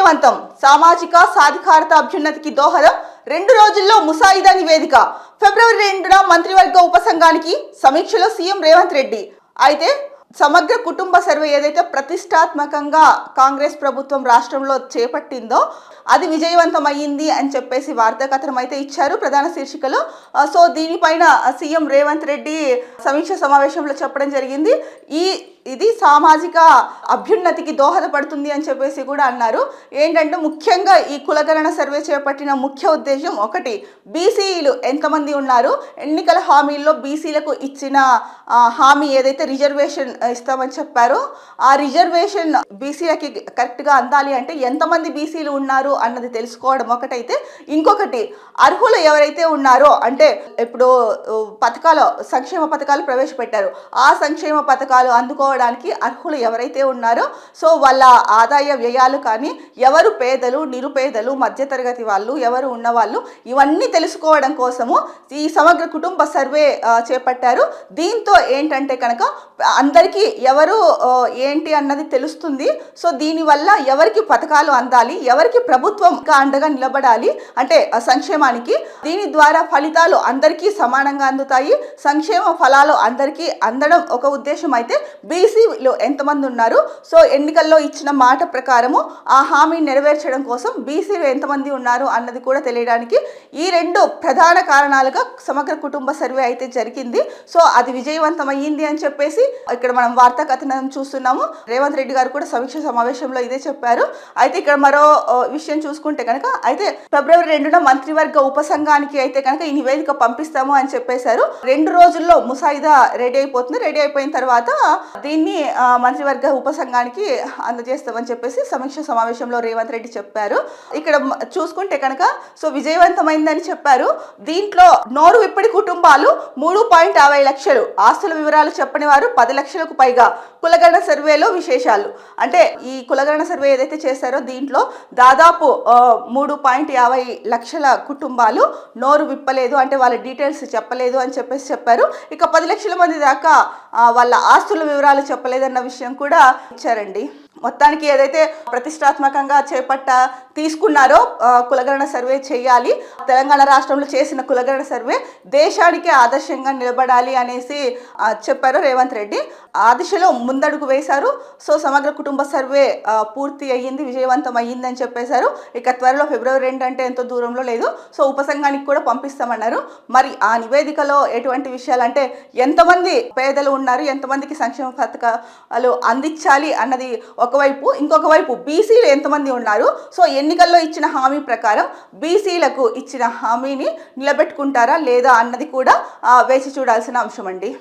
విజయవంతం సామాజిక సాధికారత అభ్యున్నతికి దోహదం 2 రోజుల్లో ముసాయిదా నివేదిక ఫిబ్రవరి 2న మంత్రివర్గ ఉపసంఘానికి సమీక్షలో సీఎం రేవంత్ రెడ్డి. అయితే సమగ్ర కుటుంబ సర్వే ఏదైతే ప్రతిష్టాత్మకంగా కాంగ్రెస్ ప్రభుత్వం రాష్ట్రంలో చేపట్టిందో అది విజయవంతం అయ్యింది అని చెప్పేసి వార్తా కథనం అయితే ఇచ్చారు ప్రధాన శీర్షికలో. సో దీనిపైన సీఎం రేవంత్ రెడ్డి సమీక్ష సమావేశంలో చెప్పడం జరిగింది. ఇది సామాజిక అభ్యున్నతికి దోహదపడుతుంది అని చెప్పేసి కూడా అన్నారు. ఏంటంటే ముఖ్యంగా ఈ కులగణన సర్వే చేపట్టిన ముఖ్య ఉద్దేశం ఒకటి, బీసీలు ఎంతమంది ఉన్నారు, ఎన్నికల హామీల్లో బీసీలకు ఇచ్చిన హామీ ఏదైతే రిజర్వేషన్ ఇస్తామని చెప్పారో ఆ రిజర్వేషన్ బీసీలకి కరెక్ట్గా అందాలి అంటే ఎంతమంది బీసీలు ఉన్నారు అన్నది తెలుసుకోవడం ఒకటైతే, ఇంకొకటి అర్హులు ఎవరైతే ఉన్నారో అంటే ఇప్పుడు సంక్షేమ పథకాలు ప్రవేశపెట్టారు, ఆ సంక్షేమ పథకాలు అందుకోవడానికి అర్హులు ఎవరైతే ఉన్నారో సో వాళ్ళ ఆదాయ వ్యయాలు కానీ, ఎవరు పేదలు నిరుపేదలు మధ్యతరగతి వాళ్ళు ఎవరు ఉన్నవాళ్ళు ఇవన్నీ తెలుసుకోవడం కోసము ఈ సమగ్ర కుటుంబ సర్వే చేపట్టారు. దీంతో ఏంటంటే కనుక అందరికీ ఎవరు ఏంటి అన్నది తెలుస్తుంది. సో దీనివల్ల ఎవరికి పథకాలు అందాలి, ఎవరికి ప్రభుత్వం అండగా నిలబడాలి అంటే సంక్షేమానికి, దీని ద్వారా ఫలితాలు అందరికీ సమానంగా అందుతాయి, సంక్షేమ ఫలాలు అందరికీ అందడం ఒక ఉద్దేశం అయితే, బీసీలో ఎంతమంది ఉన్నారు, సో ఎన్నికల్లో ఇచ్చిన మాట ప్రకారము ఆ హామీ నెరవేర్చడం కోసం బీసీలో ఎంతమంది ఉన్నారు అన్నది కూడా తెలియడానికి ఈ 2 ప్రధాన కారణాలుగా సమగ్ర కుటుంబ సర్వే అయితే జరిగింది. సో అది విజయవంతం అయ్యింది అని చెప్పేసి ఇక్కడ మనం వార్తా కథనం చూస్తున్నాము. రేవంత్ రెడ్డి గారు కూడా సమీక్ష సమావేశంలో ఇదే చెప్పారు. అయితే ఇక్కడ మరో విషయం చూసుకుంటే కనుక అయితే ఫిబ్రవరి 2న మంత్రివర్గ ఉపసంఘానికి అయితే కనుక ఈ నివేదిక పంపిస్తాము అని చెప్పేశారు. 2 రోజుల్లో ముసాయిదా రెడీ అయిపోతుంది. రెడీ అయిపోయిన తర్వాత దీన్ని మంత్రివర్గ ఉపసంఘానికి అందజేస్తామని చెప్పేసి సమీక్ష సమావేశంలో రేవంత్ రెడ్డి చెప్పారు. ఇక్కడ చూసుకుంటే కనుక సో విజయవంతమైందని చెప్పారు. దీంట్లో నోరు విప్పడి కుటుంబాలు 3.50 లక్షలు, ఆస్తుల వివరాలు చెప్పని వారు 10 లక్షలకు పైగా. కులగణన సర్వేలో విశేషాలు అంటే ఈ కులగణన సర్వే ఏదైతే చేశారో దీంట్లో దాదాపు 3.50 లక్షల కుటుంబాలు నోరు విప్పలేదు అంటే వాళ్ళ డీటెయిల్స్ చెప్పలేదు అని చెప్పేసి చెప్పారు. ఇక 10 లక్షల మంది దాకా వాళ్ళ ఆస్తుల వివరాలు చెప్పలేదన్న విషయం కూడా ఇచ్చారండి. మొత్తానికి ఏదైతే ప్రతిష్టాత్మకంగా తీసుకున్నారో కులగణన సర్వే చేయాలి, తెలంగాణ రాష్ట్రంలో చేసిన కులగణన సర్వే దేశానికి ఆదర్శంగా నిలబడాలి అనేసి చెప్పారు రేవంత్ రెడ్డి. ఆ దిశలో ముందడుగు వేశారు. సో సమగ్ర కుటుంబ సర్వే పూర్తి అయ్యింది, విజయవంతం అయ్యింది అని చెప్పేశారు. ఇక త్వరలో ఫిబ్రవరి 2 అంటే ఎంతో దూరంలో లేదు. సో ఉపసంఘానికి కూడా పంపిస్తామన్నారు. మరి ఆ నివేదికలో ఎటువంటి విషయాలు అంటే ఎంతమంది పేదలు ఉన్నారు, ఎంతమందికి సంక్షేమ పథకాలు అందించాలి అన్నది ఒకవైపు, ఇంకొక వైపు బీసీలు ఎంతమంది ఉన్నారు, సో ఎన్నికల్లో ఇచ్చిన హామీ ప్రకారం బీసీలకు ఇచ్చిన హామీని నిలబెట్టుకుంటారా లేదా అన్నది కూడా వేచి చూడాల్సిన అంశం అండి.